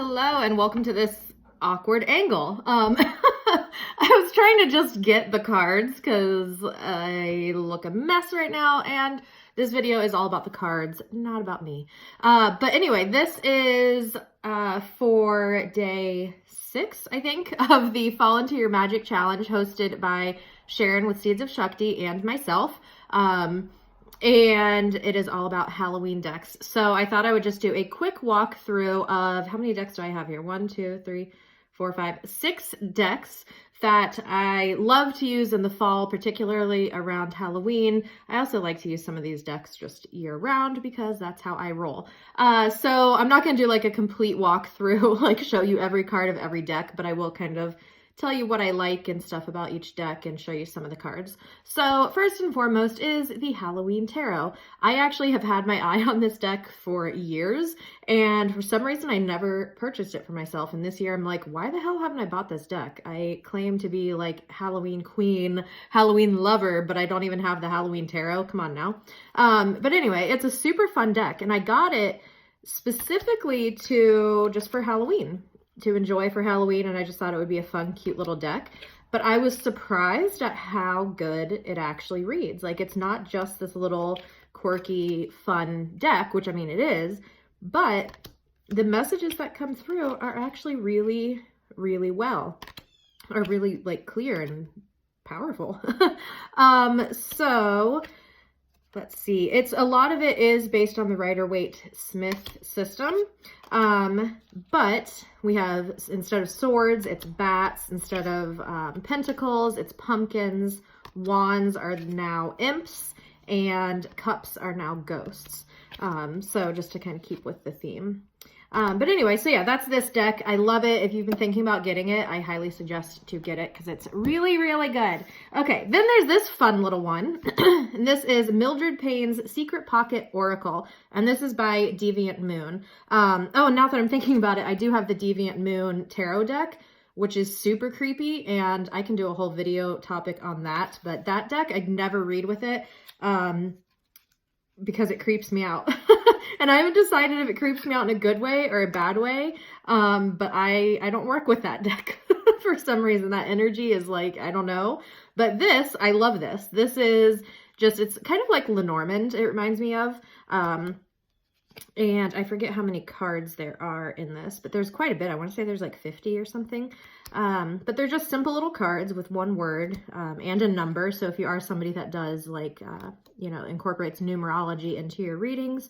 Hello and welcome to this awkward angle. I was trying to just get the cards because I look a mess right now, and this video is all about the cards, not about me. But anyway, this is for day 6, I think, of the Fall Into Your Magic Challenge hosted by Sharon with Seeds of Shakti and myself. And it is all about Halloween decks. So I thought I would just do a quick walkthrough of how many decks do I have here? 1, 2, 3, 4, 5, 6 decks that I love to use in the fall, particularly around Halloween. I also like to use some of these decks just year round because that's how I roll. So I'm not going to do like a complete walkthrough, like show you every card of every deck, but I will kind of tell you what I like and stuff about each deck and show you some of the cards. So first and foremost is the Halloween Tarot. I actually have had my eye on this deck for years, and for some reason I never purchased it for myself. And this year I'm like, why the hell haven't I bought this deck? I claim to be like Halloween queen, Halloween lover, but I don't even have the Halloween Tarot. Come on now. But anyway, it's a super fun deck, and I got it specifically just for Halloween, to enjoy for Halloween, and I just thought it would be a fun, cute little deck. But I was surprised at how good it actually reads. Like, it's not just this little quirky, fun deck, which I mean it is, but the messages that come through are actually really, really are really like clear and powerful. So let's see. A lot of it is based on the Rider-Waite-Smith system. But we have, instead of swords, it's bats. Instead of pentacles, it's pumpkins. Wands are now imps, and cups are now ghosts. So just to kind of keep with the theme. But anyway, so yeah, that's this deck. I love it. If you've been thinking about getting it, I highly suggest to get it because it's really, really good. Okay, then there's this fun little one. And this is Mildred Payne's Secret Pocket Oracle. And this is by Deviant Moon. Oh, and now that I'm thinking about it, I do have the Deviant Moon tarot deck, which is super creepy. And I can do a whole video topic on that. But that deck, I'd never read with it because it creeps me out. And I haven't decided if it creeps me out in a good way or a bad way, but I don't work with that deck for some reason. That energy is like, I don't know. But this, I love this. This is just, it's kind of like Lenormand, it reminds me of. And I forget how many cards there are in this, but there's quite a bit. I want to say there's like 50 or something. But they're just simple little cards with one word and a number. So if you are somebody that does like, incorporates numerology into your readings,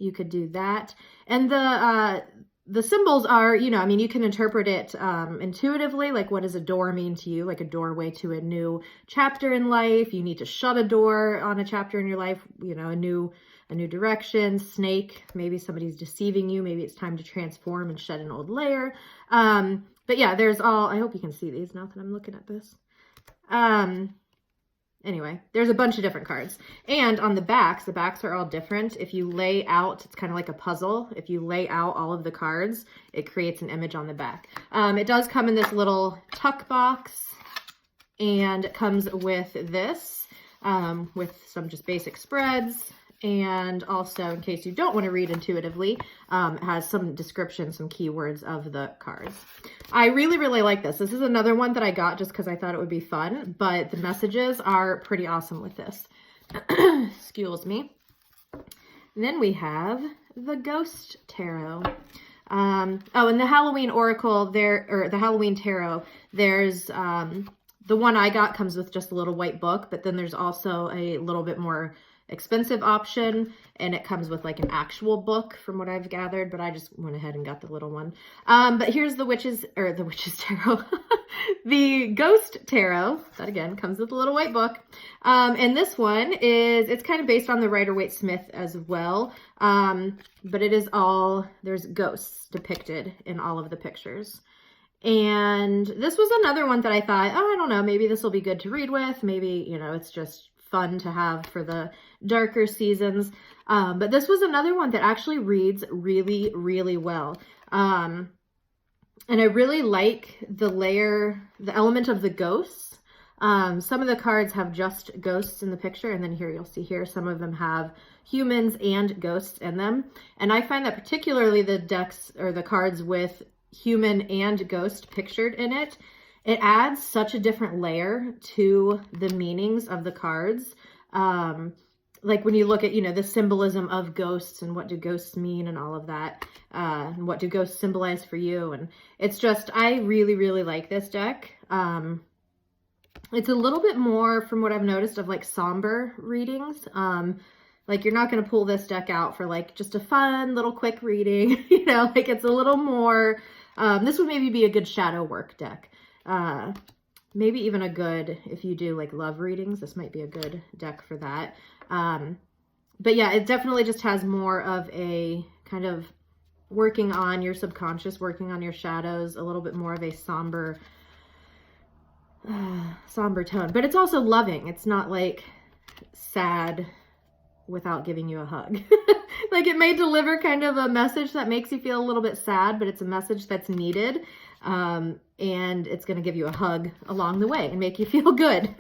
you could do that. And the symbols are, you can interpret it intuitively, like what does a door mean to you, like a doorway to a new chapter in life. You need to shut a door on a chapter in your life, a new direction. Snake, maybe somebody's deceiving you. Maybe it's time to transform and shed an old layer. But yeah, I hope you can see these now that I'm looking at this. Anyway, there's a bunch of different cards. And on the backs are all different. If you lay out, it's kind of like a puzzle. If you lay out all of the cards, it creates an image on the back. It does come in this little tuck box, and it comes with this, with some just basic spreads. And also, in case you don't want to read intuitively, it has some description, some keywords of the cards. I really, really like this. This is another one that I got just because I thought it would be fun, but the messages are pretty awesome with this. Excuse me. And then we have the Ghost Tarot. And the Halloween Oracle the Halloween Tarot, there's, the one I got comes with just a little white book, but then there's also a little bit more expensive option, and it comes with like an actual book from what I've gathered, but I just went ahead and got the little one. But here's the Witch's Tarot. The Ghost Tarot, that again comes with a little white book. And this one it's kind of based on the Rider-Waite-Smith as well. But it is there's ghosts depicted in all of the pictures. And this was another one that I thought, I don't know, maybe this will be good to read with. Maybe, it's just fun to have for the darker seasons. But this was another one that actually reads really, really well. And I really like the element of the ghosts. Some of the cards have just ghosts in the picture, and then here you'll see here some of them have humans and ghosts in them. And I find that particularly the decks or the cards with human and ghost pictured in it, it adds such a different layer to the meanings of the cards. Like when you look at, you know, the symbolism of ghosts and what do ghosts mean and all of that, and what do ghosts symbolize for you. And it's just, I really, really like this deck. It's a little bit more, from what I've noticed, of like somber readings. Like you're not going to pull this deck out for like just a fun little quick reading, you know, like it's a little more, this would maybe be a good shadow work deck. Maybe even a good, if you do like love readings, this might be a good deck for that. But yeah, it definitely just has more of a kind of working on your subconscious, working on your shadows, a little bit more of a somber tone, but it's also loving. It's not like sad without giving you a hug. Like it may deliver kind of a message that makes you feel a little bit sad, but it's a message that's needed. And it's going to give you a hug along the way and make you feel good.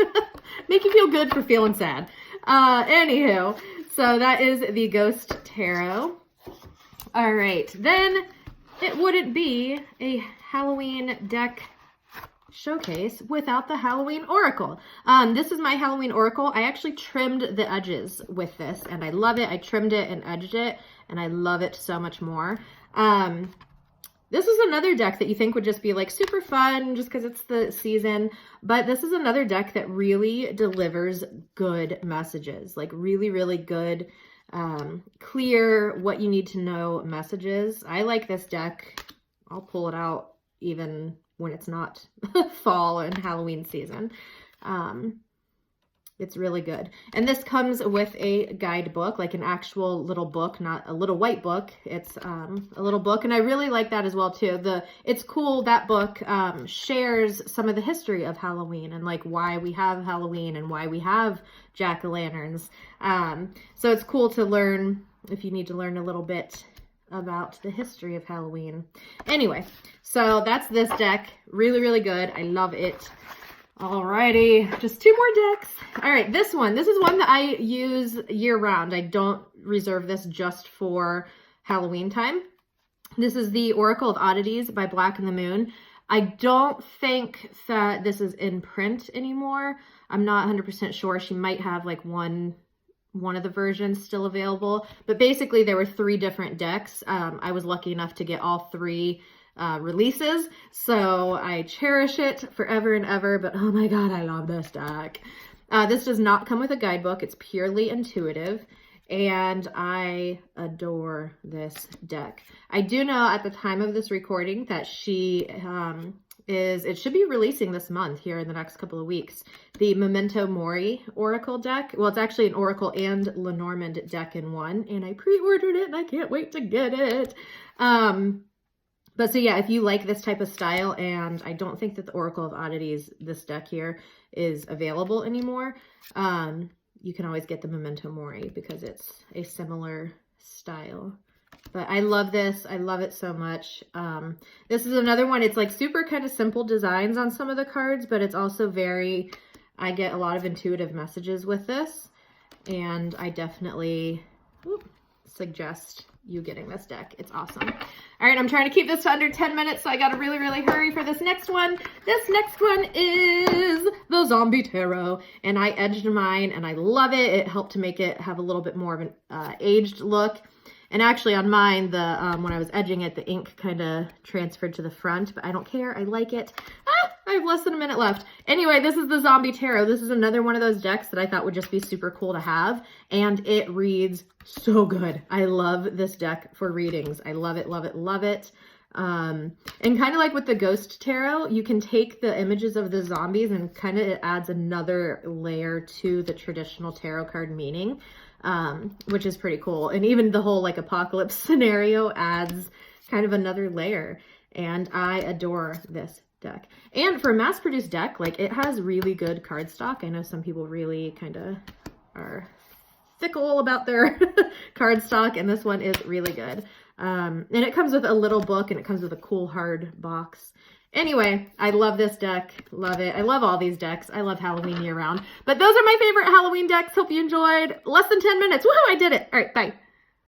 Make you feel good for feeling sad. Anywho, so that is the Ghost Tarot. All right, then it wouldn't be a Halloween deck showcase without the Halloween Oracle. This is my Halloween Oracle. I actually trimmed the edges with this and I love it. I trimmed it and edged it and I love it so much more. This is another deck that you think would just be like super fun just because it's the season, but this is another deck that really delivers good messages, like really, really good, clear, what you need to know messages. I like this deck. I'll pull it out even when it's not fall and Halloween season. It's really good. And this comes with a guidebook, like an actual little book, not a little white book. It's a little book, and I really like that as well too. It's cool, that book shares some of the history of Halloween and like why we have Halloween and why we have jack-o'-lanterns. So it's cool to learn if you need to learn a little bit about the history of Halloween. Anyway, so that's this deck. Really, really good. I love it. Alrighty, just two more decks. All right, this is one that I use year round. I don't reserve this just for Halloween time. This is the Oracle of Oddities by Black and the Moon. I don't think that this is in print anymore. I'm not 100% sure. She might have like one of the versions still available, but basically there were 3 different decks. I was lucky enough to get all 3 releases, so I cherish it forever and ever, but oh my god, I love this deck. This does not come with a guidebook. It's purely intuitive, and I adore this deck. I do know at the time of this recording that she it should be releasing this month here in the next couple of weeks, the Memento Mori Oracle deck. Well, it's actually an Oracle and Lenormand deck in one, and I pre-ordered it and I can't wait to get it. But so yeah, if you like this type of style, and I don't think that the Oracle of Oddities, this deck here, is available anymore, you can always get the Memento Mori because it's a similar style. But I love this. I love it so much. This is another one. It's like super kind of simple designs on some of the cards, but it's also very, I get a lot of intuitive messages with this. And I definitely suggest you getting this deck. It's awesome. All right, I'm trying to keep this to under 10 minutes, so I got to really, really hurry for this next one. This next one is the Zombie Tarot, and I edged mine, and I love it. It helped to make it have a little bit more of an aged look. And actually on mine, when I was edging it, the ink kind of transferred to the front, but I don't care. I like it. I have less than a minute left. Anyway, this is the Zombie Tarot. This is another one of those decks that I thought would just be super cool to have, and it reads so good. I love this deck for readings. I love it, love it, love it. And kind of like with the Ghost Tarot, you can take the images of the zombies and kind of it adds another layer to the traditional tarot card meaning. Which is pretty cool. And even the whole like apocalypse scenario adds kind of another layer. And I adore this deck. And for a mass-produced deck, like it has really good cardstock. I know some people really kind of are fickle about their cardstock, and this one is really good. And it comes with a little book, and it comes with a cool hard box. Anyway, I love this deck. Love it. I love all these decks. I love Halloween year round. But those are my favorite Halloween decks. Hope you enjoyed. Less than 10 minutes. Woohoo, I did it. All right, bye.